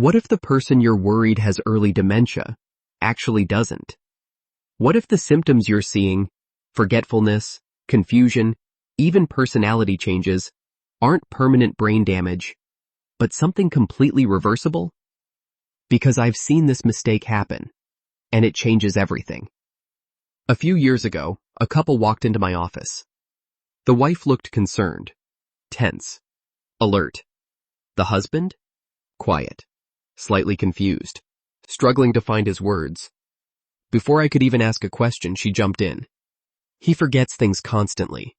What if the person you're worried has early dementia actually doesn't? What if the symptoms you're seeing, forgetfulness, confusion, even personality changes, aren't permanent brain damage, but something completely reversible? Because I've seen this mistake happen, and it changes everything. A few years ago, a couple walked into my office. The wife looked concerned, tense, alert. The husband? Quiet, slightly confused, struggling to find his words. Before I could even ask a question, she jumped in. He forgets things constantly.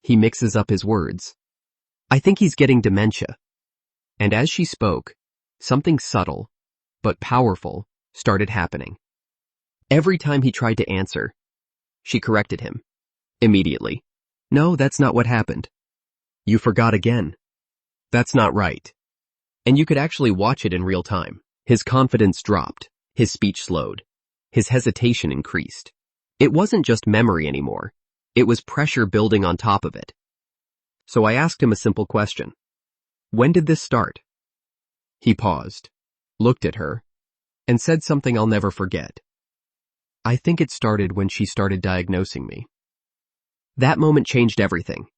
He mixes up his words. I think he's getting dementia. And as she spoke, something subtle, but powerful, started happening. Every time he tried to answer, she corrected him. Immediately. No, that's not what happened. You forgot again. That's not right. And you could actually watch it in real time. His confidence dropped. His speech slowed. His hesitation increased. It wasn't just memory anymore. It was pressure building on top of it. So I asked him a simple question. When did this start? He paused, looked at her, and said something I'll never forget. I think it started when she started diagnosing me. That moment changed everything.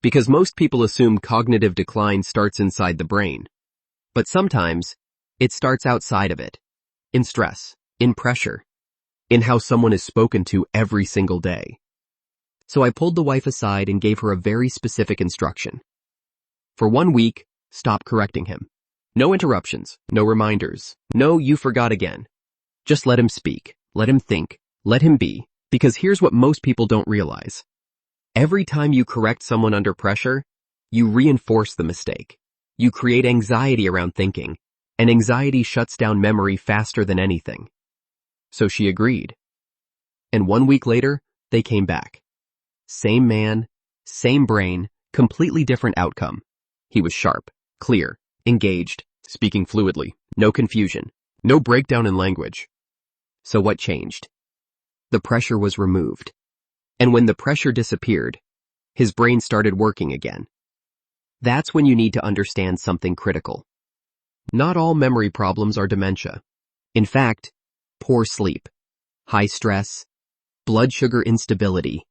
Because most people assume cognitive decline starts inside the brain. But sometimes, it starts outside of it. In stress, in pressure, in how someone is spoken to every single day. So I pulled the wife aside and gave her a very specific instruction. For 1 week, stop correcting him. No interruptions, no reminders, no you forgot again. Just let him speak, let him think, let him be, because here's what most people don't realize. Every time you correct someone under pressure, you reinforce the mistake. You create anxiety around thinking, and anxiety shuts down memory faster than anything. So she agreed. And 1 week later, they came back. Same man, same brain, completely different outcome. He was sharp, clear, engaged, speaking fluidly, no confusion, no breakdown in language. So what changed? The pressure was removed. And when the pressure disappeared, his brain started working again. That's when you need to understand something critical. Not all memory problems are dementia. In fact, poor sleep, high stress, blood sugar instability,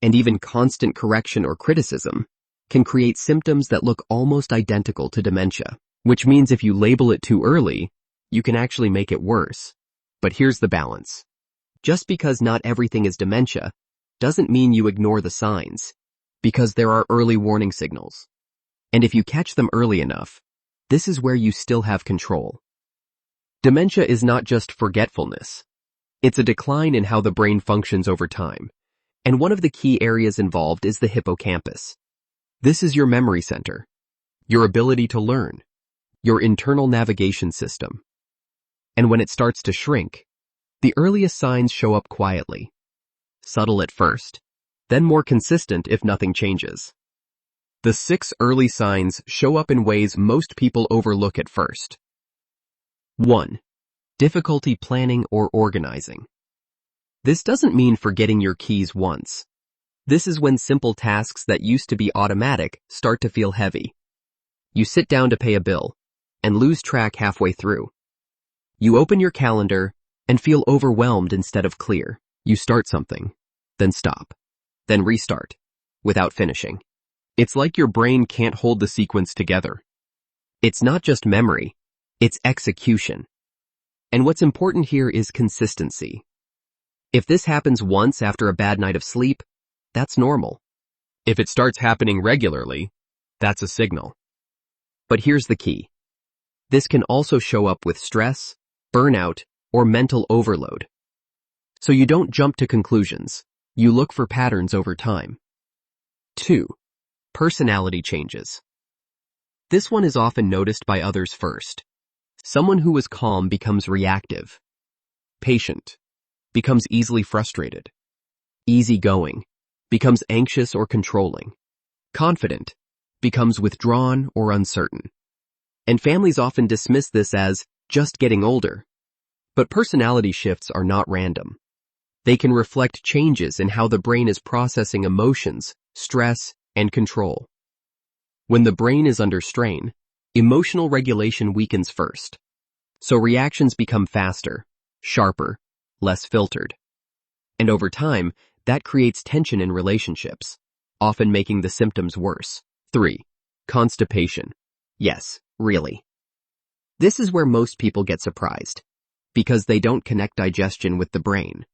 and even constant correction or criticism can create symptoms that look almost identical to dementia, which means if you label it too early, you can actually make it worse. But here's the balance. Just because not everything is dementia doesn't mean you ignore the signs, because there are early warning signals. And if you catch them early enough, this is where you still have control. Dementia is not just forgetfulness. It's a decline in how the brain functions over time. And one of the key areas involved is the hippocampus. This is your memory center, your ability to learn, your internal navigation system. And when it starts to shrink, the earliest signs show up quietly, subtle at first, then more consistent if nothing changes. The 6 early signs show up in ways most people overlook at first. 1. Difficulty planning or organizing. This doesn't mean forgetting your keys once. This is when simple tasks that used to be automatic start to feel heavy. You sit down to pay a bill and lose track halfway through. You open your calendar and feel overwhelmed instead of clear. You start something, then stop, then restart, without finishing. It's like your brain can't hold the sequence together. It's not just memory, it's execution. And what's important here is consistency. If this happens once after a bad night of sleep, that's normal. If it starts happening regularly, that's a signal. But here's the key. This can also show up with stress, burnout, or mental overload. So you don't jump to conclusions. You look for patterns over time. 2. Personality changes. This one is often noticed by others first. Someone who is calm becomes reactive. Patient becomes easily frustrated. Easygoing becomes anxious or controlling. Confident becomes withdrawn or uncertain. And families often dismiss this as just getting older. But personality shifts are not random. They can reflect changes in how the brain is processing emotions, stress, and control. When the brain is under strain, Emotional regulation weakens first, so reactions become faster, sharper, less filtered. And over time, that creates tension in relationships, often making the symptoms worse. 3. Constipation. Yes, really. This is where most people get surprised, because they don't connect digestion with the brain.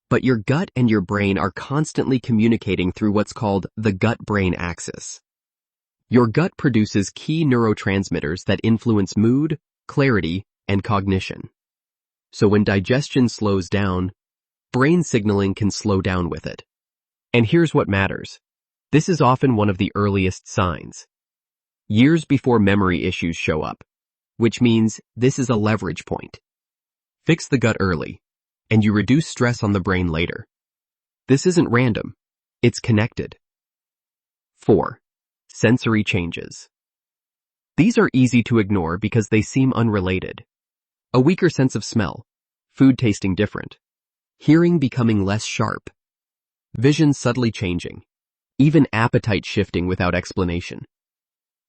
But your gut and your brain are constantly communicating through what's called the gut-brain axis. Your gut produces key neurotransmitters that influence mood, clarity, and cognition. So when digestion slows down, brain signaling can slow down with it. And here's what matters. This is often one of the earliest signs. Years before memory issues show up, which means this is a leverage point. Fix the gut early, and you reduce stress on the brain later. This isn't random. It's connected. 4. Sensory changes. These are easy to ignore because they seem unrelated. A weaker sense of smell, food tasting different, hearing becoming less sharp, vision subtly changing, even appetite shifting without explanation.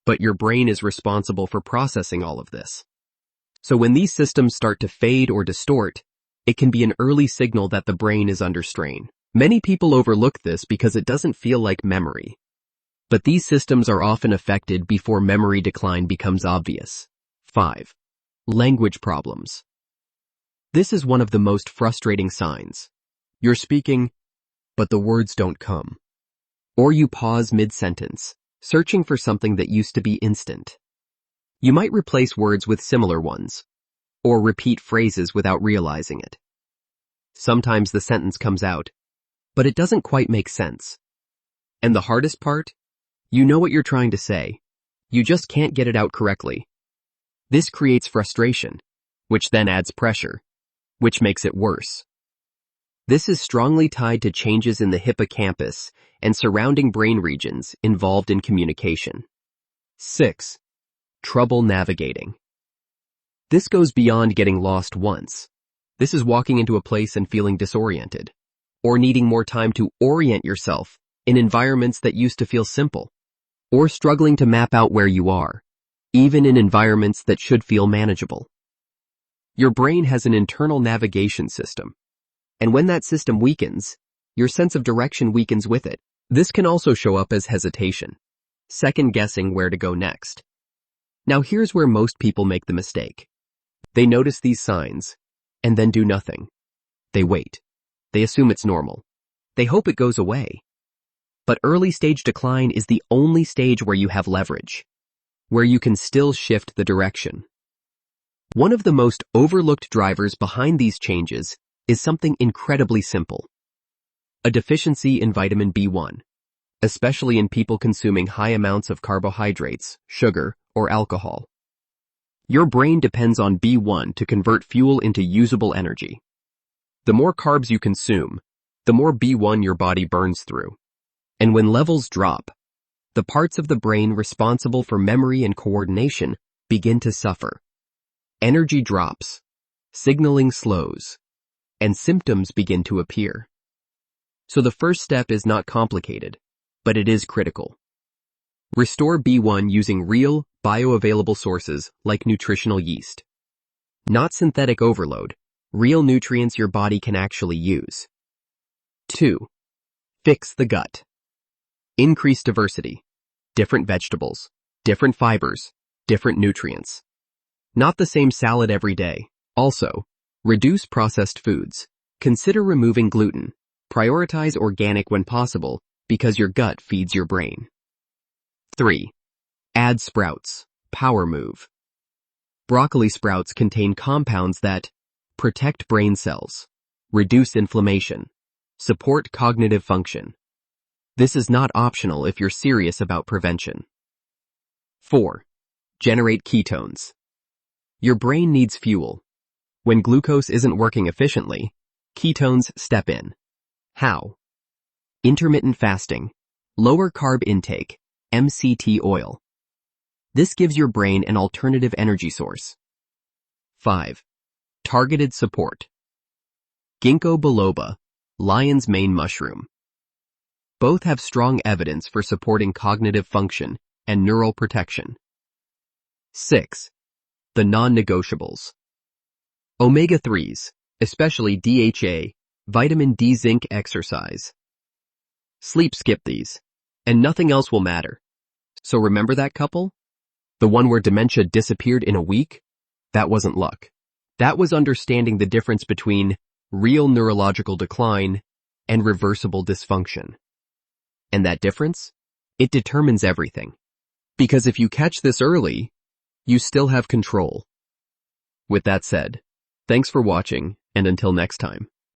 But your brain is responsible for processing all of this. So when these systems start to fade or distort, it can be an early signal that the brain is under strain. Many people overlook this because it doesn't feel like memory. But these systems are often affected before memory decline becomes obvious. 5. Language problems. This is one of the most frustrating signs. You're speaking, but the words don't come. Or you pause mid-sentence, searching for something that used to be instant. You might replace words with similar ones, or repeat phrases without realizing it. Sometimes the sentence comes out, but it doesn't quite make sense. And the hardest part? You know what you're trying to say. You just can't get it out correctly. This creates frustration, which then adds pressure, which makes it worse. This is strongly tied to changes in the hippocampus and surrounding brain regions involved in communication. 6. Trouble navigating. This goes beyond getting lost once. This is walking into a place and feeling disoriented, or needing more time to orient yourself in environments that used to feel simple, or struggling to map out where you are, even in environments that should feel manageable. Your brain has an internal navigation system, and when that system weakens, your sense of direction weakens with it. This can also show up as hesitation, second-guessing where to go next. Now here's where most people make the mistake. They notice these signs, and then do nothing. They wait. They assume it's normal. They hope it goes away. But early stage decline is the only stage where you have leverage, where you can still shift the direction. One of the most overlooked drivers behind these changes is something incredibly simple. A deficiency in vitamin B1, especially in people consuming high amounts of carbohydrates, sugar, or alcohol. Your brain depends on B1 to convert fuel into usable energy. The more carbs you consume, the more B1 your body burns through. And when levels drop, the parts of the brain responsible for memory and coordination begin to suffer. Energy drops, signaling slows, and symptoms begin to appear. So the first step is not complicated, but it is critical. Restore B1 using real, bioavailable sources like nutritional yeast. Not synthetic overload, real nutrients your body can actually use. 2. Fix the gut. Increase diversity. Different vegetables, different fibers, different nutrients. Not the same salad every day. Also, reduce processed foods. Consider removing gluten. Prioritize organic when possible because your gut feeds your brain. 3. Add sprouts. Power move. Broccoli sprouts contain compounds that protect brain cells, reduce inflammation, support cognitive function. This is not optional if you're serious about prevention. 4. Generate ketones. Your brain needs fuel. When glucose isn't working efficiently, ketones step in. How? Intermittent fasting, lower carb intake, MCT oil. This gives your brain an alternative energy source. 5. Targeted support. Ginkgo biloba, lion's mane mushroom. Both have strong evidence for supporting cognitive function and neural protection. 6. The non-negotiables. Omega-3s, especially DHA, vitamin D, zinc, exercise. Sleep, skip these. And nothing else will matter. So remember that couple? The one where dementia disappeared in a week? That wasn't luck. That was understanding the difference between real neurological decline and reversible dysfunction. And that difference? It determines everything. Because if you catch this early, you still have control. With that said, thanks for watching, and until next time.